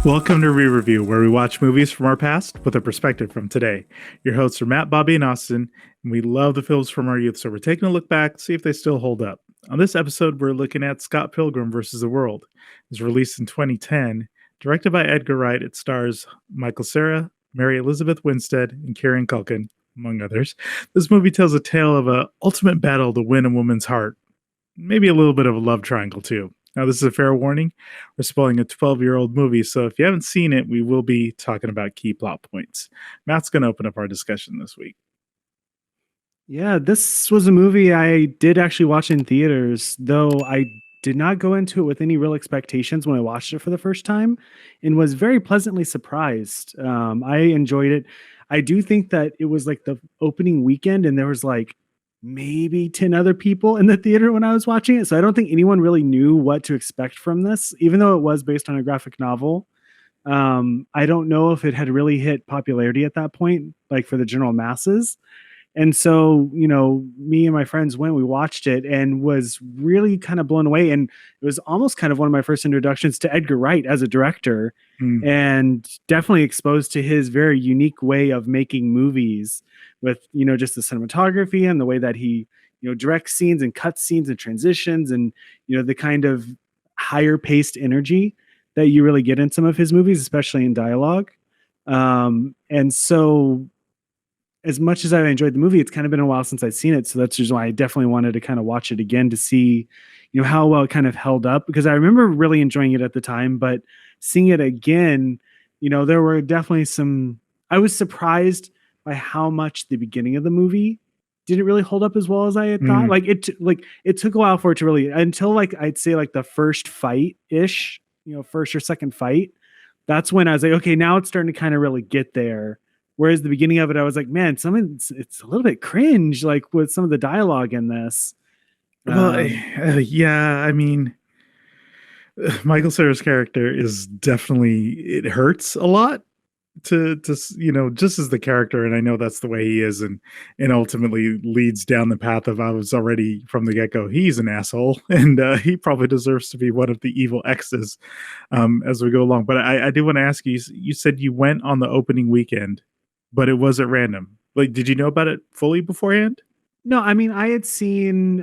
Welcome to ReReview, where we watch movies from our past with a perspective from today. Your hosts are Matt, Bobby, and Austin, and we love the films from our youth, so we're taking a look back to see if they still hold up. On this episode, we're looking at Scott Pilgrim versus the World. It was released in 2010, directed by Edgar Wright. It stars Michael Cera, Mary Elizabeth Winstead, and Kieran Culkin, among others. This movie tells a tale of an ultimate battle to win a woman's heart. Maybe a little bit of a love triangle, too. Now, this is a fair warning. We're spoiling a 12-year-old movie, so if you haven't seen it, we will be talking about key plot points. Matt's going to open up our discussion this week. Yeah, this was a movie I did actually watch in theaters, though I did not go into it with any real expectations when I watched it for the first time and was very pleasantly surprised. I enjoyed it. I do think that it was like the opening weekend and there was like maybe 10 other people in the theater when I was watching it. So I don't think anyone really knew what to expect from this, even though it was based on a graphic novel. I don't know if it had really hit popularity at that point, like for the general masses. And so, me and my friends went, we watched it and was really kind of blown away. And it was almost kind of one of my first introductions to Edgar Wright as a director and definitely exposed to his very unique way of making movies with, just the cinematography and the way that he, directs scenes and cuts scenes and transitions and, the kind of higher paced energy that you really get in some of his movies, especially in dialogue. And so, as much as I enjoyed the movie, it's kind of been a while since I've seen it. So that's just why I definitely wanted to kind of watch it again to see, how well it kind of held up, because I remember really enjoying it at the time, but seeing it again, there were definitely I was surprised by how much the beginning of the movie didn't really hold up as well as I had thought. It took a while for it to really, until I'd say the first fight ish, first or second fight. That's when I was like, okay, now it's starting to kind of really get there. Whereas the beginning of it, I was like, man, it's a little bit cringe, like with some of the dialogue in this. Yeah, I mean, Michael Cera's character is definitely, it hurts a lot to just as the character, and I know that's the way he is, and ultimately leads down the path of, I was already from the get-go, he's an asshole, and he probably deserves to be one of the evil exes as we go along. But I do want to ask you, you said you went on the opening weekend, but it was at random. Like, did you know about it fully beforehand? No, I mean, I had seen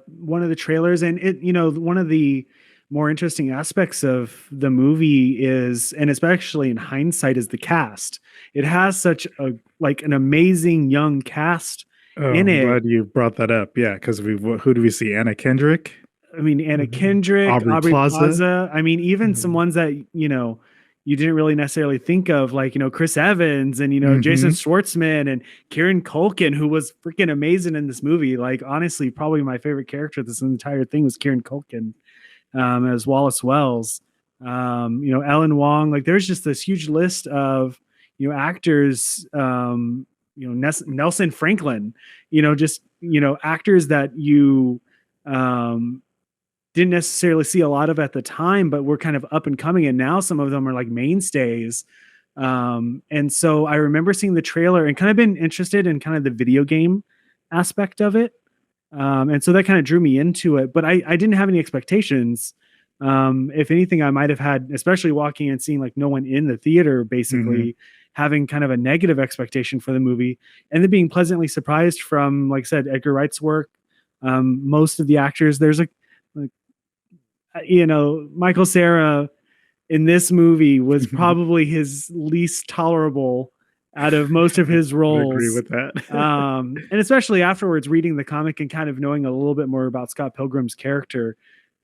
one of the trailers, and one of the more interesting aspects of the movie is, and especially in hindsight, is the cast. It has such an amazing young cast in it. I'm glad you brought that up. Yeah, because who do we see? Anna Kendrick. I mean, Anna Kendrick, Aubrey Plaza. I mean, even some ones that you didn't really necessarily think of, like, Chris Evans and, Jason Schwartzman and Kieran Culkin, who was freaking amazing in this movie. Like, honestly, probably my favorite character of this entire thing was Kieran Culkin as Wallace Wells. Ellen Wong. Like, there's just this huge list of, actors, Nelson Franklin, actors that you didn't necessarily see a lot of at the time, but were kind of up and coming. And now some of them are like mainstays. And so I remember seeing the trailer and kind of been interested in kind of the video game aspect of it. And so that kind of drew me into it, but I didn't have any expectations. If anything, I might've had, especially walking and seeing like no one in the theater, basically having kind of a negative expectation for the movie, and then being pleasantly surprised from, like I said, Edgar Wright's work. Most of the actors, there's Michael Cera in this movie was probably his least tolerable out of most of his roles. I agree with that. And especially afterwards, reading the comic and kind of knowing a little bit more about Scott Pilgrim's character,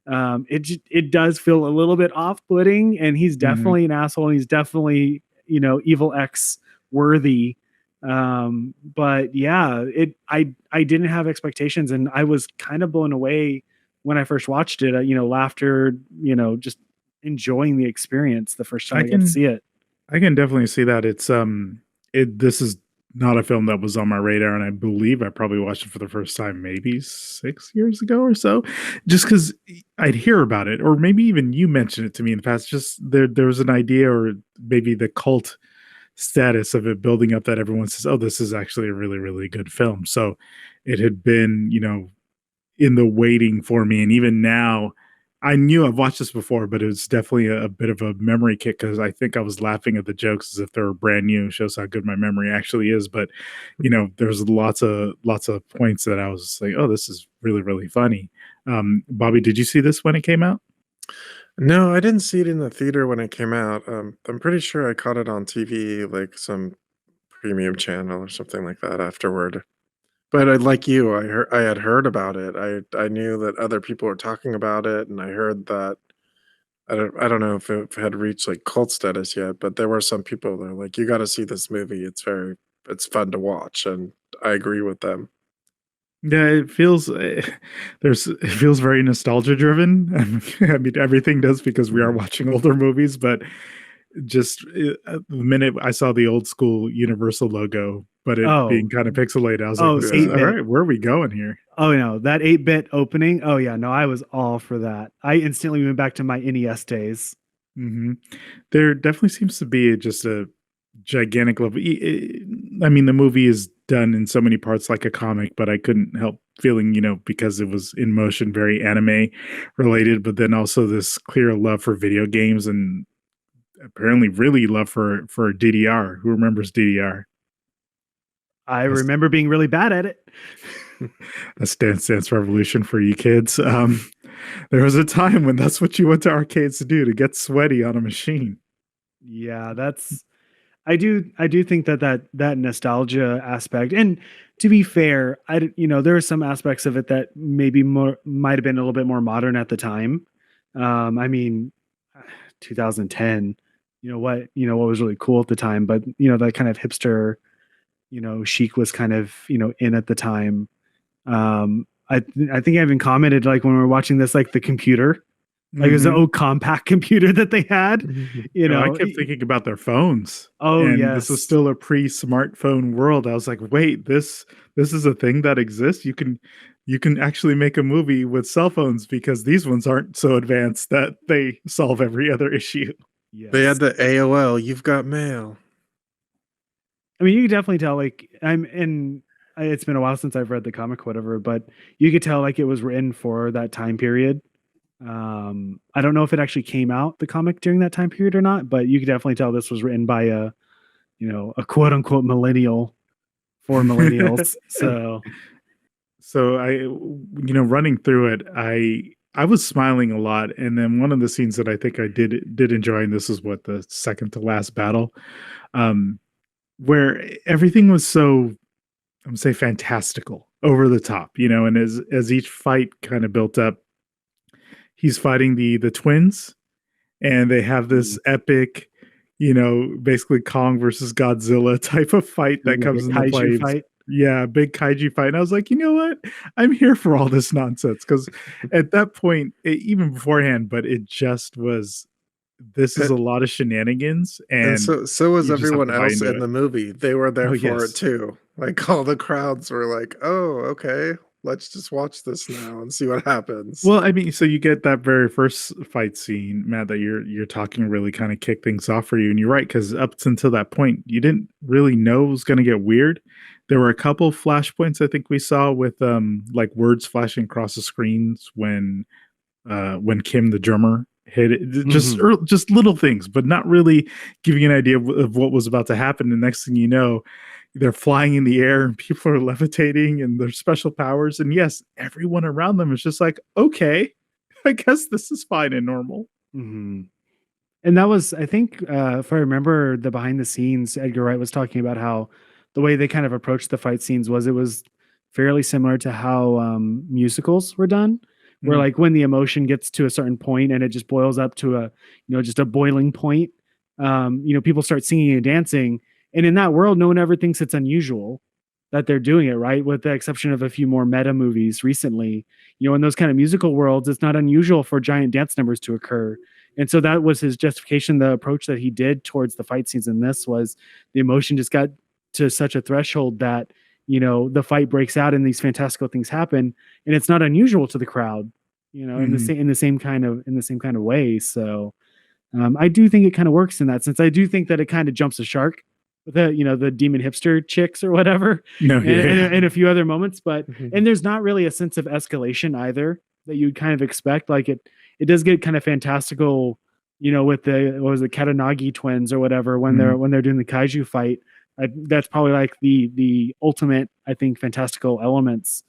it does feel a little bit off-putting, and he's definitely an asshole, and he's definitely, evil X worthy. But yeah, I didn't have expectations, and I was kind of blown away when I first watched it, laughter, just enjoying the experience the first time I got to see it. I can definitely see that. This is not a film that was on my radar, and I believe I probably watched it for the first time maybe 6 years ago or so, just because I'd hear about it, or maybe even you mentioned it to me in the past. Just there was an idea, or maybe the cult status of it building up, that everyone says, oh, this is actually a really, really good film. So it had been, in the waiting for me. And even now, I knew I've watched this before, but it was definitely a bit of a memory kick because I think I was laughing at the jokes as if they were brand new. Shows how good my memory actually is. But there's lots of points that I was like, oh, this is really really funny. Bobby, did you see this when it came out? No, I didn't see it in the theater when it came out. I'm pretty sure I caught it on TV, like some premium channel or something like that afterward. But like you, I had heard about it. I knew that other people were talking about it, and I heard that I don't know if it had reached like cult status yet, but there were some people that were like, "You got to see this movie. It's fun to watch," and I agree with them. Yeah, it feels it feels very nostalgia driven. I mean, everything does because we are Mhm. watching older movies, but just the minute I saw the old school Universal logo, but it being Oh, kind of pixelated, I was like, oh, "This is eight all Yeah. bit. right. Where are we going here?" Oh no, that 8-bit opening. Oh yeah, no, I was all for that. I instantly went back to my NES days. Hmm. There definitely seems to be just a gigantic level. I mean, the movie is done in so many parts like a comic, but I couldn't help feeling, because it was in motion, very anime related, but then also this clear love for video games and apparently really love for DDR. Who remembers DDR? I That's remember being really bad at it. that's Dance Dance Revolution for you kids. There was a time when that's what you went to arcades to do, to get sweaty on a machine. Yeah, that's I do think that nostalgia aspect, and to be fair, there are some aspects of it that maybe more might have been a little bit more modern at the time. I mean, 2010, what was really cool at the time, but that kind of hipster, chic was kind of in at the time. I think I even commented like when we were watching this, like the computer, like it was an Mhm. old compact computer that they had, you No, I know. kept thinking about their phones, Oh and this was yes. still a pre-smartphone world. I was like, "Wait, this is a thing that exists? You can actually make a movie with cell phones because these ones aren't so advanced that they solve every other issue." They Yes. had the AOL, "You've got mail." I mean, you could definitely tell, like, it's been a while since I've read the comic, whatever, but you could tell like it was written for that time period. I don't know if it actually came out the comic during that time period or not, but you could definitely tell this was written by a quote unquote millennial for millennials. So So running through it, I was smiling a lot, and then one of the scenes that I think I did enjoy, and this is what the second to last battle, um, where everything was so I'm gonna say fantastical, over the top, and as each fight kind of built up, he's fighting the twins, and they have mm, this epic, basically Kong versus Godzilla type of fight that like a comes into kaiju play. fight. Yeah, big kaiju fight. And I was like, you know what? I'm here for all this nonsense because at that point, even beforehand, but it just was. This is A a lot of shenanigans, and and so was you just have everyone to buy else into in it. the movie. They were there Oh for it yes. too. Like, all the crowds were like, "Oh, okay. Let's just watch this now and see what happens." Well, I mean, so you get that very first fight scene, Matt, that you're talking really kind of kick things off for you, and you're right because up until that point, you didn't really know it was going to get weird. There were a couple flashpoints I think we saw with like words flashing across the screens when Kim the drummer hit it. Hmm. Just little things, but not really giving you an idea of what was about to happen. The next thing you know, they're flying in the air and people are levitating and their special powers. And yes, everyone around them is just like, okay, I guess this is fine and normal. Hmm. And that was, I think, if I remember the behind the scenes, Edgar Wright was talking about how the way they kind of approached the fight scenes was it was fairly similar to how musicals were done, where Mm, like when the emotion gets to a certain point and it just boils up to just a boiling point, people start singing and dancing. And in that world, no one ever thinks it's unusual that they're doing it, right? With the exception of a few more meta movies recently. In those kind of musical worlds, it's not unusual for giant dance numbers to occur, and so that was his justification. The approach that he did towards the fight scenes in this was the emotion just got to such a threshold that the fight breaks out and these fantastical things happen, and it's not unusual to the crowd. In the mhm. same way. So I do think it kind of works in that sense. I do think that it kind of jumps a shark with the demon hipster chicks or whatever, No, and, yeah, and, and a few other moments, but Mhm. and there's not really a sense of escalation either. that you'd kind of expect. Like it does get kind of fantastical, with the what was it, Katanagi twins or whatever when they're doing the kaiju fight. That's probably like the ultimate, I think, fantastical elements.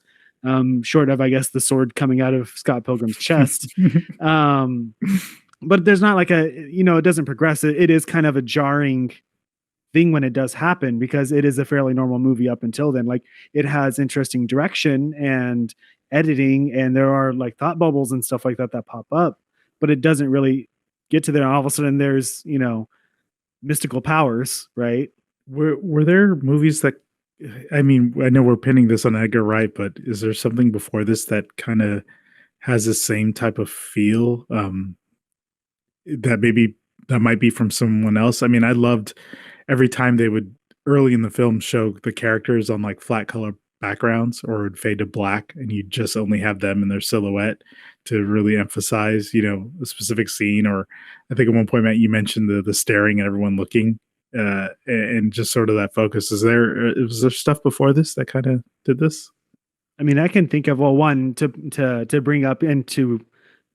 Short of, I guess, the sword coming out of Scott Pilgrim's chest. But there's not like it doesn't progress. It is kind of a jarring thing when it does happen, because it is a fairly normal movie up until then. Like, it has interesting direction and editing, and there are like thought bubbles and stuff like that pop up, but it doesn't really get to there. And all of a sudden there's, mystical powers, right? Were there movies that, I mean, I know we're pinning this on Edgar Wright, but is there something before this that kind of has the same type of feel? That might be from someone else. I mean, I loved every time they would early in the film show the characters on like flat color backgrounds, or it would fade to black and you just only have them in their silhouette to really emphasize, a specific scene. Or I think at one point, Matt, you mentioned the staring at everyone looking, and just sort of that focus. Was there stuff before this that kind of did this? I mean, I can think of, well, one to bring up and to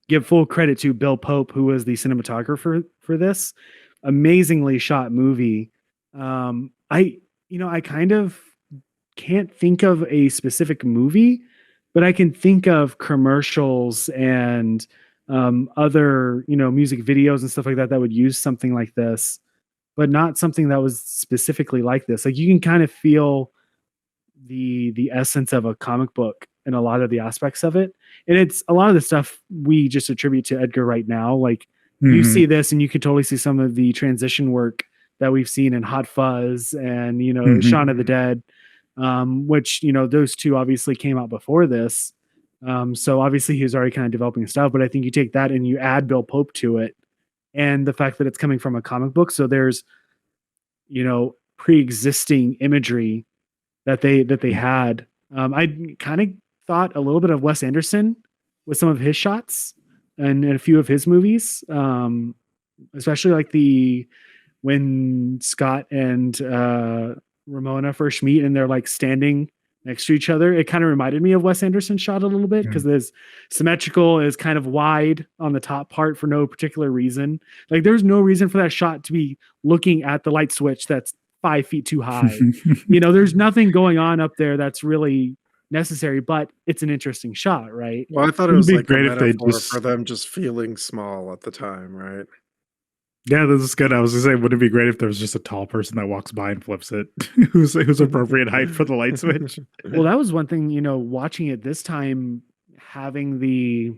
give full credit to Bill Pope, who was the cinematographer for this amazingly shot movie. I kind of can't think of a specific movie, but I can think of commercials and other, music videos and stuff like that would use something like this, but not something that was specifically like this. Like, you can kind of feel the essence of a comic book in a lot of the aspects of it. And it's a lot of the stuff we just attribute to Edgar right now. Like, you see this and you can totally see some of the transition work that we've seen in Hot Fuzz and, Shaun of the Dead, which, those two obviously came out before this. So obviously he was already kind of developing stuff, but I think you take that and you add Bill Pope to it, and the fact that it's coming from a comic book. So there's, pre-existing imagery that they had. I kind of thought a little bit of Wes Anderson with some of his shots and a few of his movies, especially like when Scott and Ramona first meet and they're like standing next to each other. It kind of reminded me of Wes Anderson's shot a little bit, because there's symmetrical, is kind of wide on the top part for no particular reason. Like, there's no reason for that shot to be looking at the light switch that's 5 feet too high. There's nothing going on up there that's really necessary, but it's an interesting shot, right? Well, I thought it was like great a if they metaphor for them just feeling small at the time, right? Yeah, this is good. I was gonna say, would it be great if there was just a tall person that walks by and flips it, who's appropriate height for the light switch? Well, that was one thing, watching it this time, having the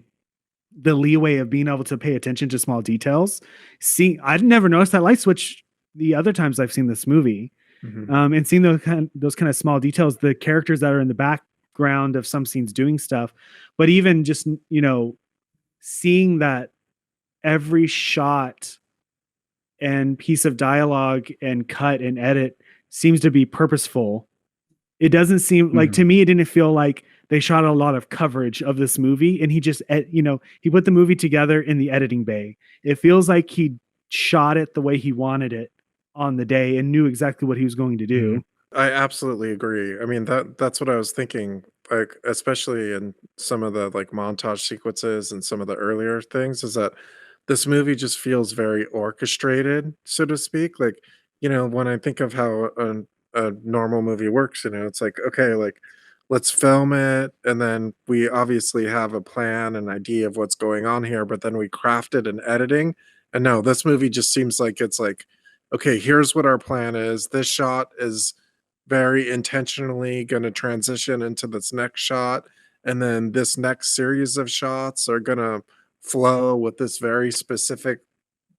leeway of being able to pay attention to small details. See, I'd never noticed that light switch the other times I've seen this movie. And seeing those kind of small details, the characters that are in the background of some scenes doing stuff, but even just, seeing that every shot and piece of dialogue and cut and edit seems to be purposeful. It doesn't seem like, to me, it didn't feel like they shot a lot of coverage of this movie and he just, he put the movie together in the editing bay. It feels like he shot it the way he wanted it on the day and knew exactly what he was going to do. I absolutely agree. I mean, that's what I was thinking, like, especially in some of the like montage sequences and some of the earlier things, is that this movie just feels very orchestrated, so to speak. Like, when I think of how a normal movie works, it's like, okay, like, let's film it, and then we obviously have a plan and idea of what's going on here, but then we craft it in editing. And no, this movie just seems like it's like, okay, here's what our plan is. This shot is very intentionally going to transition into this next shot, and then this next series of shots are going to flow with this very specific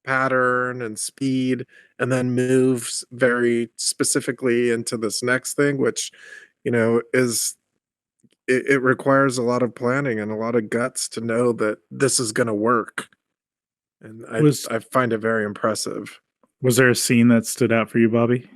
pattern and speed, and then moves very specifically into this next thing, which is it requires a lot of planning and a lot of guts to know that this is going to work. And I find it very impressive. Was there a scene that stood out for you, Bobby?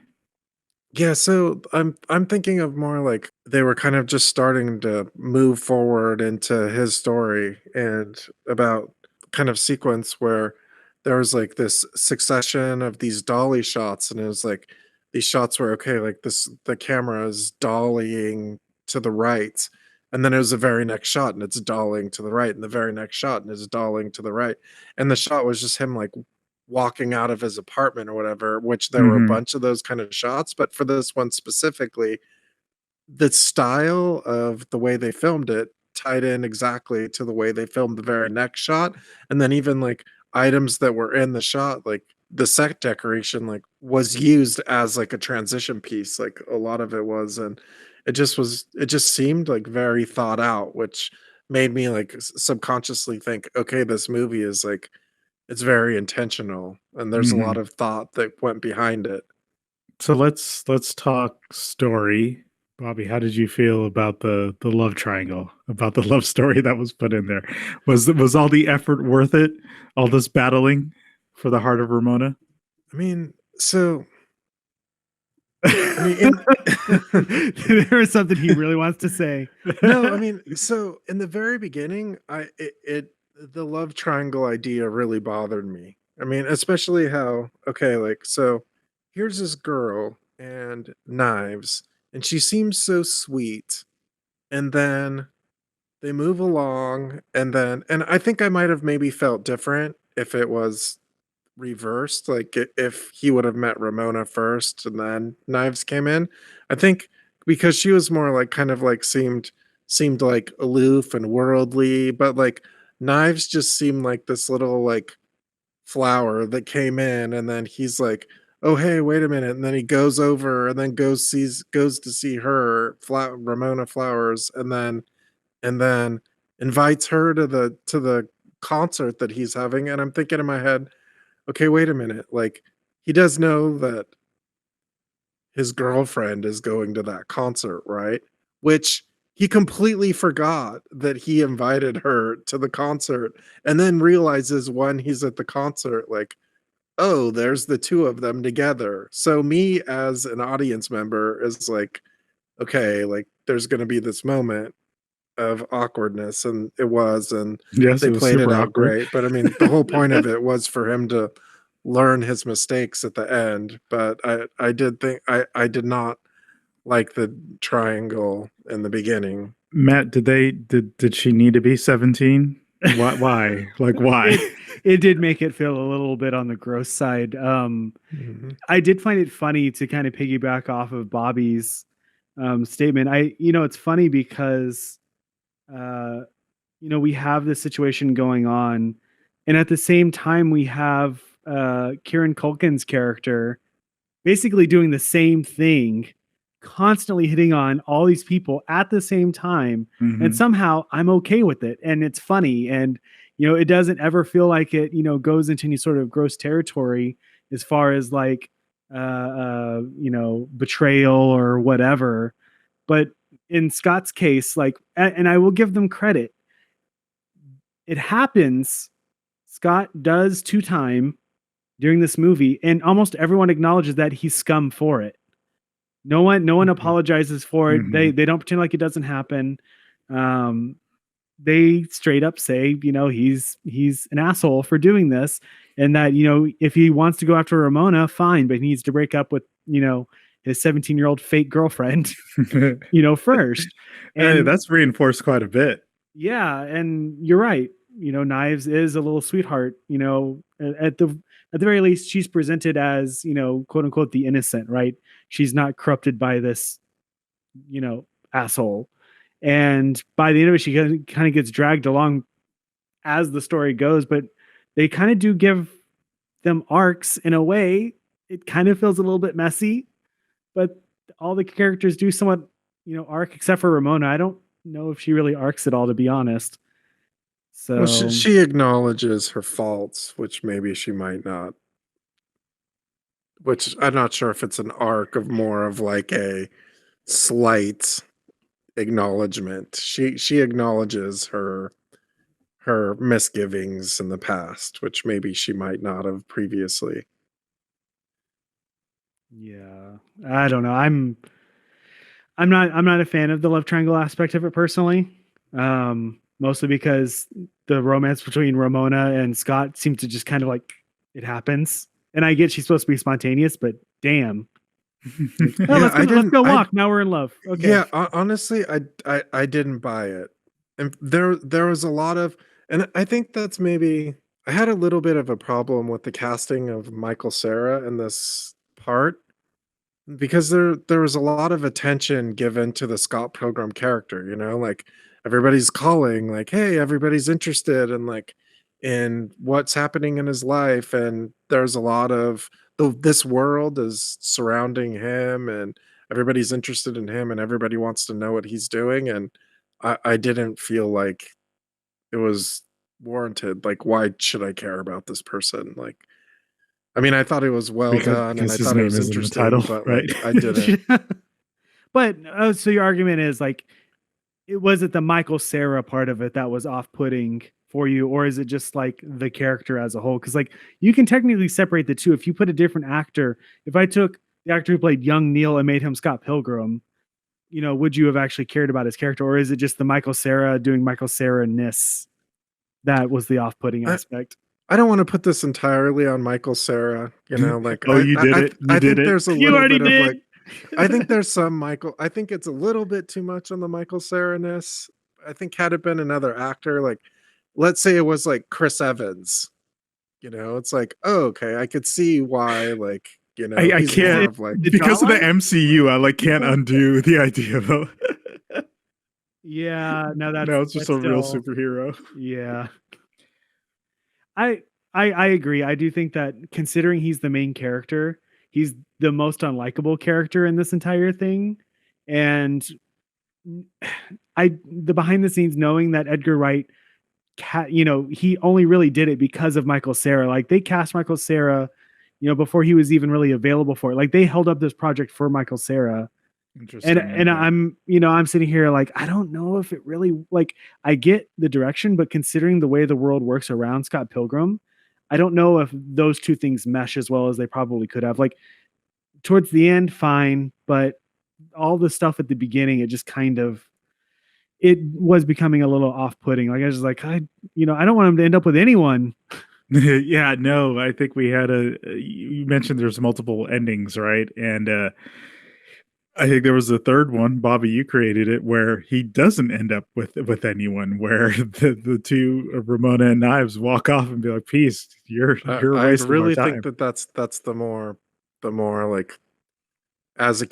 Yeah, so I'm thinking of more like they were kind of just starting to move forward into his story, and about kind of sequence where there was like this succession of these dolly shots, and it was like these shots were okay, like the camera is dollying to the right, and then it was the very next shot and it's dolling to the right, and the very next shot and it's dolling to the right, and the shot was just him like walking out of his apartment or whatever, which there were a Mhm. bunch of those kind of shots, but for this one specifically, the style of the way they filmed it tied in exactly to the way they filmed the very next shot, and then even, like, items that were in the shot, like, the set decoration, like, was used as, like, a transition piece, like, a lot of it was, and it just seemed, like, very thought out, which made me, like, subconsciously think, "Okay, this movie is, like, it's very intentional, and there's a lot Mhm. of thought that went behind it." So let's talk story. Bobby, how did you feel about the love triangle, about the love story that was put in there? Was all the effort worth it? All this battling for the heart of Ramona? I mean, so I mean, in There is something he really wants to say. no, I mean, so in the very beginning, the love triangle idea really bothered me. I mean, especially how, okay, like, so here's this girl and knives, and she seems so sweet, and then they move along, and I think I might have maybe felt different if it was reversed, like, if he would have met Ramona first and then Knives came in. I think because she was more like kind of like seemed like aloof and worldly, but like Knives just seemed like this little like flower that came in, and then he's like, "Oh, hey, wait a minute." And then he goes over and then goes to see her, Ramona Flowers, and then invites her to the concert that he's having, and I'm thinking in my head, okay, wait a minute. Like, he does know that his girlfriend is going to that concert, right? Which he completely forgot that he invited her to the concert and then realizes when he's at the concert, like, oh, there's the two of them together. So, me as an audience member is like, okay, like, there's going to be this moment of awkwardness, and it was, and Yes, they it was played it super out awkward. great, but, I mean, the whole point of it was for him to learn his mistakes at the end, but I did think I did not like the triangle in the beginning. Matt, did she need to be 17? Why? Like why? it it did make it feel a little bit on the gross side. Mhm. I did find it funny to kind of piggyback off of Bobby's statement. It's funny because uh, we have this situation going on, and at the same time, we have Kieran Culkin's character basically doing the same thing, constantly hitting on all these people at the same time. And Mhm. somehow I'm okay with it. And it's funny. And, it doesn't ever feel like it, goes into any sort of gross territory as far as like, betrayal or whatever. But in Scott's case, like, and I will give them credit, it happens. Scott does two time during this movie, and almost everyone acknowledges that he's scum for it. No one Mhm. apologizes for it. They Mhm. they don't pretend like it doesn't happen. Um, they straight up say, he's an asshole for doing this, and that if he wants to go after Ramona, fine, but he needs to break up with his 17-year-old fake girlfriend, first. Hey, And that's reinforced quite a bit. yeah, and you're right. Knives is a little sweetheart. At the very least, she's presented as quote unquote the innocent, right? She's not corrupted by this asshole. And by the end of it, she kind of gets dragged along as the story goes. But they kind of do give them arcs in a way. It kind of feels a little bit messy, but all the characters do somewhat arc, except for Ramona. I don't know if she really arcs at all, to be honest. Well, So she acknowledges her faults, which maybe she might not, which I'm not sure if it's an arc of more of like a slight acknowledgement. She acknowledges her misgivings in the past, which maybe she might not have previously. yeah, I don't know. I'm not a fan of the love triangle aspect of it personally. Mostly because the romance between Ramona and Scott seemed to just kind of like it happens. And I get she's supposed to be spontaneous, but damn. Oh, Yeah, let's go walk. Now we're in love. Okay. Yeah, honestly, I didn't buy it, and there was a lot of, and I think that's maybe I had a little bit of a problem with the casting of Michael Cera in this part because there was a lot of attention given to the Scott Pilgrim character. You know, like everybody's calling, like, hey, everybody's interested in what's happening in his life, and there's a lot of this world is surrounding him, and everybody's interested in him, and everybody wants to know what he's doing, and I didn't feel like it was warranted. Like, why should I care about this person? Like, I mean, I thought it was well done, and because I his thought it name was is in the interesting, title, but right? like, I didn't. But so your argument is like, it was it the Michael Cera part of it that was off-putting for you, or is it just like the character as a whole? Because like you can technically separate the two. If you put a different actor, if I took the actor who played young Neil and made him Scott Pilgrim, would you have actually cared about his character, or is it just the Michael Cera doing Michael Cera-ness that was the off-putting I, aspect? I don't want to put this entirely on Michael Cera. You know, like Oh, you did it. You I did think it. there's a You little already bit of did. like I think there's some Michael. I think it's a little bit too much on the Michael Cera-ness. I think had it been another actor, like let's say it was like Chris Evans, it's like, oh, okay, I could see why, like, I he's more can't of like, because of the jawline? MCU. I like can't undo the idea though. Yeah, no, No, it's just that's a real still, superhero. yeah. I agree. I do think that considering he's the main character, he's the most unlikable character in this entire thing. And the behind the scenes knowing that Edgar Wright he only really did it because of Michael Cera. Like they cast Michael Cera, before he was even really available for it. Like they held up this project for Michael Cera. Interesting. And okay. I'm sitting here like, I don't know if it really, like, I get the direction, but considering the way the world works around Scott Pilgrim, I don't know if those two things mesh as well as they probably could have. Like towards the end, fine, but all the stuff at the beginning, it just kind of, it was becoming a little off-putting. Like I was just like, I don't want him to end up with anyone. Yeah, no, I think we had you mentioned there's multiple endings, right? And I think there was a third one, Bobby, you created it, where he doesn't end up with anyone, where the two Ramona and Knives walk off and be like, peace, you're a I waste of our really time. think that's the more like as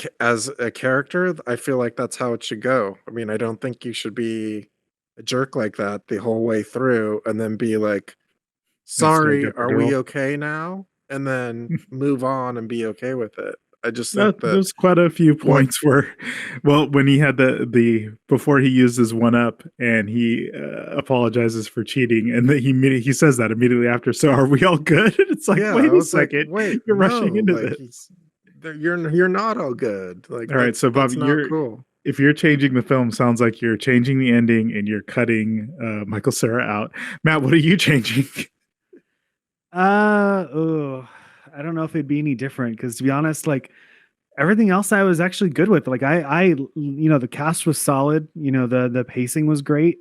a character, I feel like that's how it should go. I mean, I don't think you should be a jerk like that the whole way through and then be like, And still sorry, get the are we girl. okay now? And then move on and be okay with it. I just No, think that there's quite a few what points where, well, when he had the before he used his one up and he apologizes for cheating, and then he says that immediately after. So are we all good? It's like, yeah, I wait a was like, second, wait, you're no, rushing into like this. you're not all good. Like All right, so that's Bobby, not cool. if you're changing the film, sounds like you're changing the ending and you're cutting Michael Cera out. Matt, what are you changing? Oh, I don't know if it'd be any different because to be honest, like everything else I was actually good with. Like the cast was solid. The pacing was great.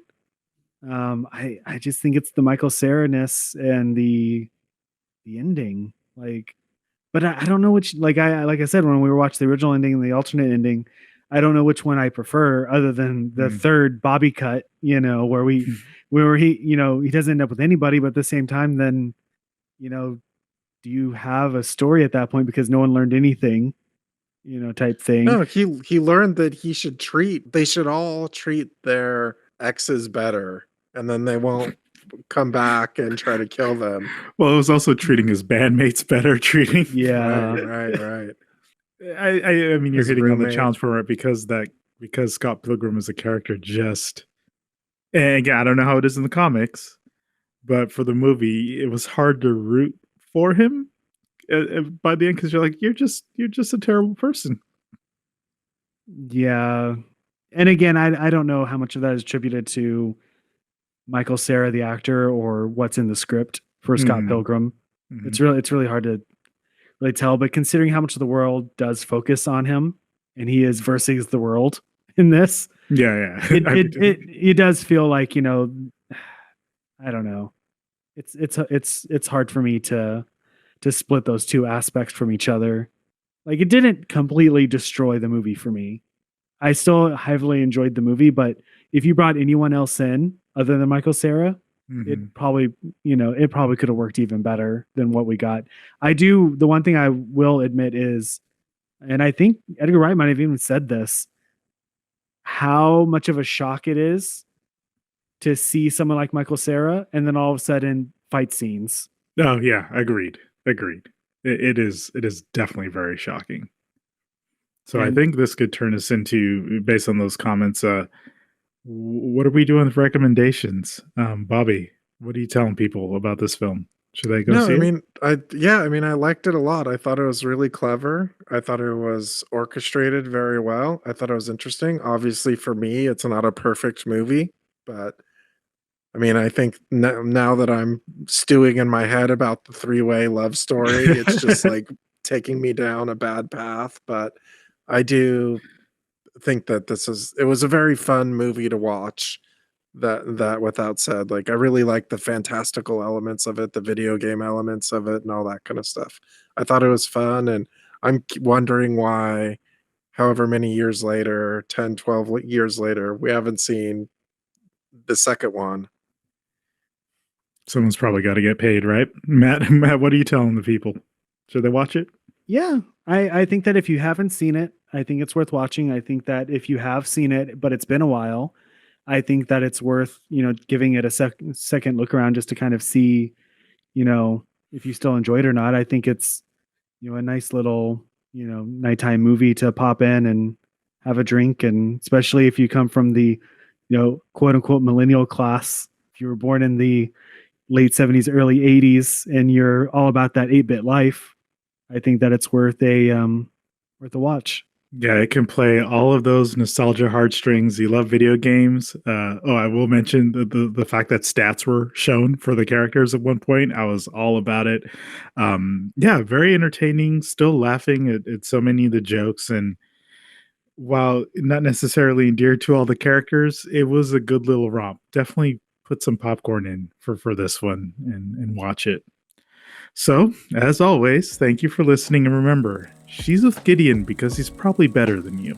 I just think it's the Michael Cera-ness and the ending. Like, but I don't know which. Like I said when we were watching the original ending and the alternate ending, I don't know which one I prefer other than the third Bobby cut. Where he he doesn't end up with anybody, but at the same time, then do you have a story at that point because no one learned anything? Type thing. No, he learned that they should all treat their exes better, and then they won't come back and try to kill them. Well, it was also treating his bandmates better, treating. Yeah. Right. I mean, you're His hitting on the roommate. challenge for it because Scott Pilgrim is a character just. And again, I don't know how it is in the comics, but for the movie, it was hard to root for him by the end because you're like, you're just a terrible person. Yeah. And again, I don't know how much of that is attributed to Michael Cera, the actor, or what's in the script for Scott Pilgrim. Mm-hmm. It's really hard to really tell, but considering how much of the world does focus on him and he is versus the world in this. Yeah. It does feel like, I don't know. It's hard for me to split those two aspects from each other. Like, it didn't completely destroy the movie for me. I still heavily enjoyed the movie, but if you brought anyone else in other than Michael Cera, Mhm. it probably, it probably could have worked even better than what we got. The one thing I will admit is, and I think Edgar Wright might have even said this, how much of a shock it is to see someone like Michael Cera and then all of a sudden fight scenes. Oh yeah, agreed. Agreed. It is definitely very shocking. So I And think this could turn us into, based on those comments, what are we doing with recommendations? Bobby, what are you telling people about this film? Should they go No, see I it? mean, I mean, I liked it a lot. I thought it was really clever. I thought it was orchestrated very well. I thought it was interesting. Obviously, for me, it's not a perfect movie, but I mean, I think now that I'm stewing in my head about the three-way love story, it's just like taking me down a bad path. But I do think that it was a very fun movie to watch. That without said, like I really like the fantastical elements of it, the video game elements of it, and all that kind of stuff. I thought it was fun, and wondering why, however many years later, 10, 12 years later, we haven't seen the second one. Someone's probably got to get paid, right? Matt, Matt, what are you telling the people? Should they watch it? yeah, I think that if you haven't seen it, I think it's worth watching. I think that if you have seen it, but it's been a while, I think that it's worth, giving it a second look around just to kind of see, if you still enjoy it or not. I think it's, a nice little, nighttime movie to pop in and have a drink. And especially if you come from the, quote unquote millennial class, if you were born in the late 70s, early 80s, and you're all about that 8-bit life, I think that it's worth a watch. Yeah, it can play all of those nostalgia heartstrings. You love video games. I will mention the fact that stats were shown for the characters at one point. I was all about it. Yeah, very entertaining. Still laughing at so many of the jokes, and while not necessarily endeared to all the characters, it was a good little romp. Definitely put some popcorn in for this one and watch it. So, as always, thank you for listening, and remember, she's with Gideon because he's probably better than you.